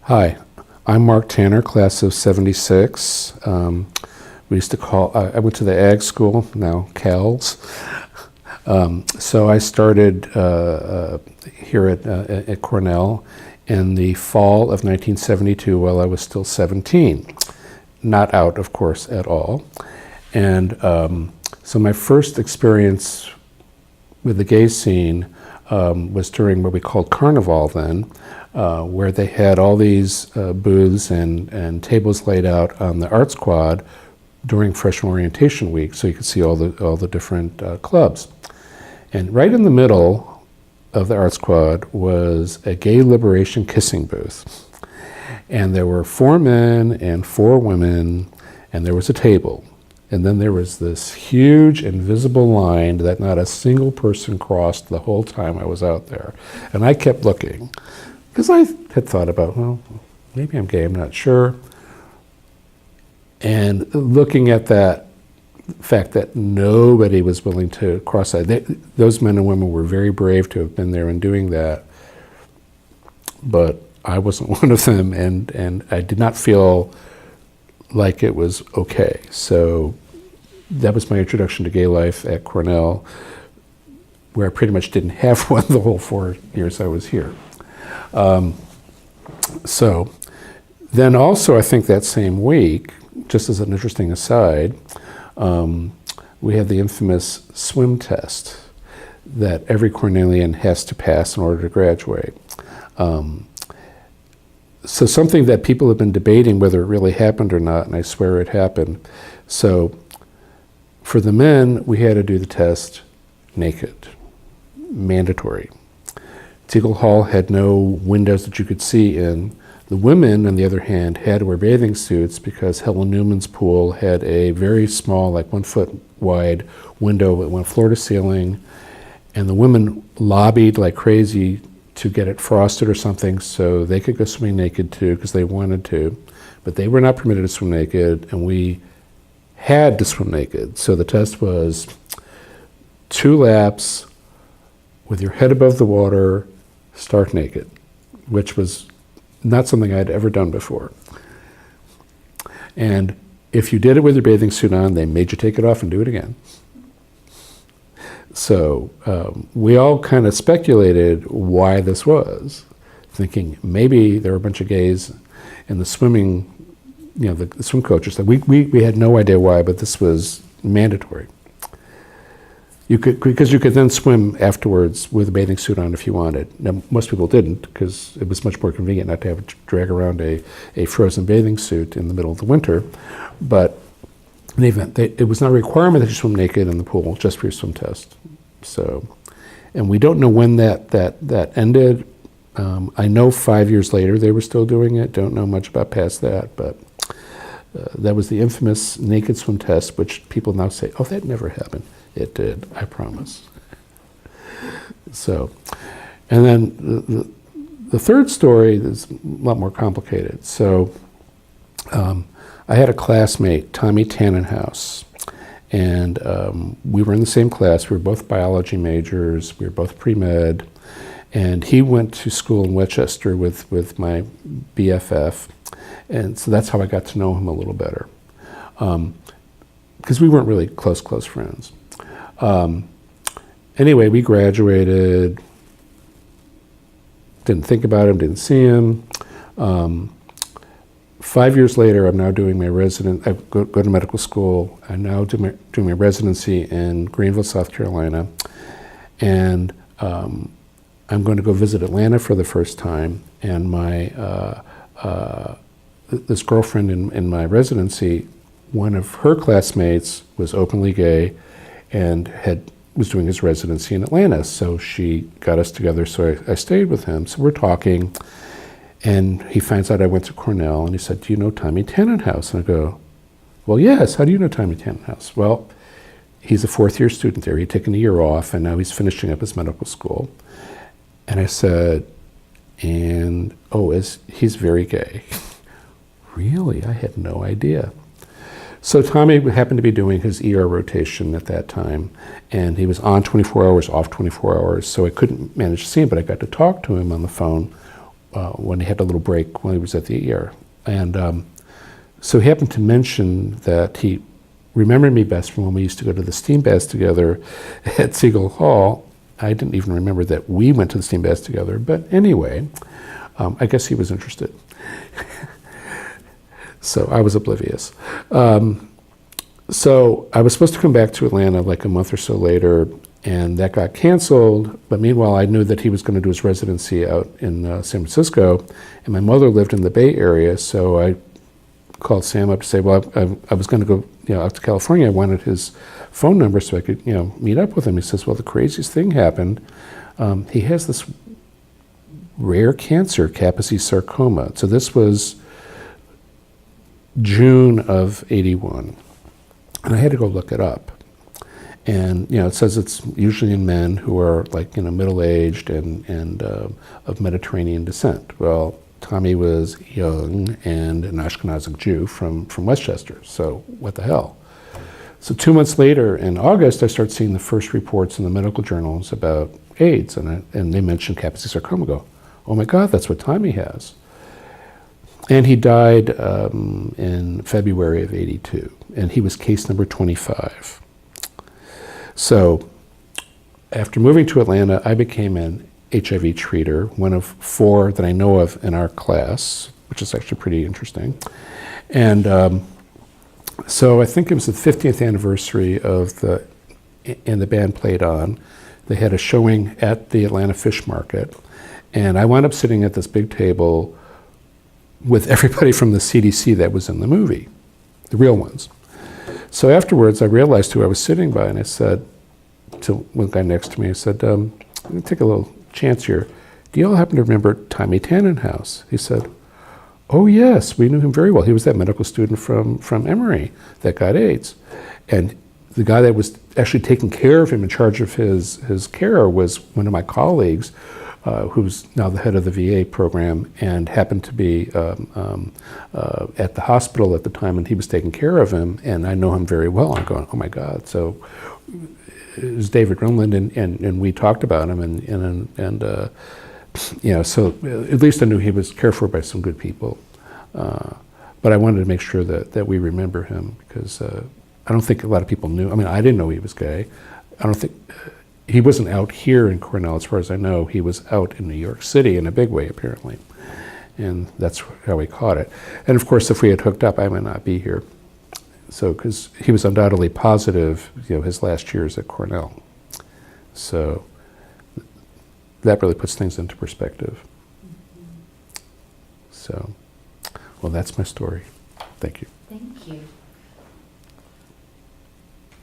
Hi, I'm Mark Tanner, class of '76. We used to call, I went to the ag school, now CALS. So I started here at Cornell in the fall of 1972 while I was still 17. Not out, of course, at all. And so my first experience with the gay scene was during what we called Carnival then, where they had all these booths and tables laid out on the art squad during freshman orientation week, so you could see all the different clubs. And right in the middle of the art squad was a gay liberation kissing booth. And there were 4 men and 4 women, and there was a table. And then there was this huge invisible line that not a single person crossed the whole time I was out there. And I kept looking, because I had thought about, well, maybe I'm gay, I'm not sure. And looking at that fact that nobody was willing to cross that, those men and women were very brave to have been there and doing that, but I wasn't one of them, and I did not feel like it was okay. So that was my introduction to gay life at Cornell, where I pretty much didn't have one the whole 4 years I was here. So then also, I think that same week, just as an interesting aside, we had the infamous swim test that every Cornellian has to pass in order to graduate. So something that people have been debating whether it really happened or not, and I swear it happened. So for the men, we had to do the test naked, mandatory. Teagle Hall had no windows that you could see in. The women, on the other hand, had to wear bathing suits because Helen Newman's pool had a very small, like 1 foot wide window that went floor to ceiling, and the women lobbied like crazy to get it frosted or something so they could go swimming naked too because they wanted to, but they were not permitted to swim naked, and we had to swim naked. So the test was 2 laps with your head above the water, stark naked, which was not something I'd ever done before. And if you did it with your bathing suit on, they made you take it off and do it again. So we all kind of speculated why this was, thinking maybe there were a bunch of gays in the swimming, the swim coaches. We had no idea why, but this was mandatory. Because you could then swim afterwards with a bathing suit on if you wanted. Now, most people didn't, because it was much more convenient not to have to drag around a frozen bathing suit in the middle of the winter. But in the event, it was not a requirement that you swim naked in the pool, just for your swim test. So, and we don't know when that ended. I know 5 years later they were still doing it. Don't know much about past that, but that was the infamous naked swim test, which people now say, oh, that never happened. It did, I promise. So, and then the third story is a lot more complicated. So, I had a classmate, Tommy Tannenhouse, and we were in the same class. We were both biology majors. We were both pre-med, and he went to school in Westchester with my BFF, and so that's how I got to know him a little better, because we weren't really close friends. Anyway, we graduated, didn't think about him, didn't see him. 5 years later, I'm now doing my I go to medical school. I'm now doing my residency in Greenville, South Carolina. And I'm going to go visit Atlanta for the first time. And this girlfriend in my residency, one of her classmates was openly gay and was doing his residency in Atlanta. So she got us together, so I stayed with him. So we're talking, and he finds out I went to Cornell, and he said, do you know Tommy Tannenhouse? And I go, well, yes, how do you know Tommy Tannenhouse? Well, he's a 4th-year student there. He'd taken a year off, and now he's finishing up his medical school. And I said, he's very gay. Really? I had no idea. So Tommy happened to be doing his ER rotation at that time, and he was on 24 hours, off 24 hours, so I couldn't manage to see him, but I got to talk to him on the phone when he had a little break when he was at the ER. And so he happened to mention that he remembered me best from when we used to go to the steam baths together at Siegel Hall. I didn't even remember that we went to the steam baths together, but anyway, I guess he was interested. So I was oblivious. So I was supposed to come back to Atlanta like a month or so later, and that got canceled. But meanwhile, I knew that he was going to do his residency out in San Francisco, and my mother lived in the Bay Area, so I called Sam up to say, well, I was going to go out to California. I wanted his phone number so I could meet up with him. He says, well, the craziest thing happened. He has this rare cancer, Kaposi's sarcoma. So this was June of '81. And I had to go look it up. And it says it's usually in men who are like middle-aged and of Mediterranean descent. Well, Tommy was young and an Ashkenazic Jew from Westchester, so what the hell? So 2 months later, in August, I started seeing the first reports in the medical journals about AIDS, and they mentioned Kaposi's sarcoma. I go, oh my God, that's what Tommy has. And he died in February of '82, and he was case number 25. So after moving to Atlanta, I became an HIV treater, one of 4 that I know of in our class, which is actually pretty interesting. And so I think it was the 50th anniversary of and the band played on. They had a showing at the Atlanta Fish Market, and I wound up sitting at this big table with everybody from the CDC that was in the movie, the real ones. So afterwards, I realized who I was sitting by, and I said to one guy next to me, I said, I'm going to take a little chance here. Do you all happen to remember Tommy Tannenhouse? He said, oh yes, we knew him very well. He was that medical student from Emory that got AIDS. And the guy that was actually taking care of him, in charge of his care, was one of my colleagues, who's now the head of the VA program and happened to be at the hospital at the time, and he was taking care of him, and I know him very well. I'm going, oh my God. So it was David Runland, and we talked about him, and so at least I knew he was cared for by some good people. But I wanted to make sure that we remember him, because I don't think a lot of people knew. I mean, I didn't know he was gay. I don't think he wasn't out here in Cornell, as far as I know. He was out in New York City in a big way, apparently. And that's how we caught it. And of course, if we had hooked up, I might not be here. So, because he was undoubtedly positive, his last years at Cornell. So that really puts things into perspective. So, well, that's my story. Thank you. Thank you.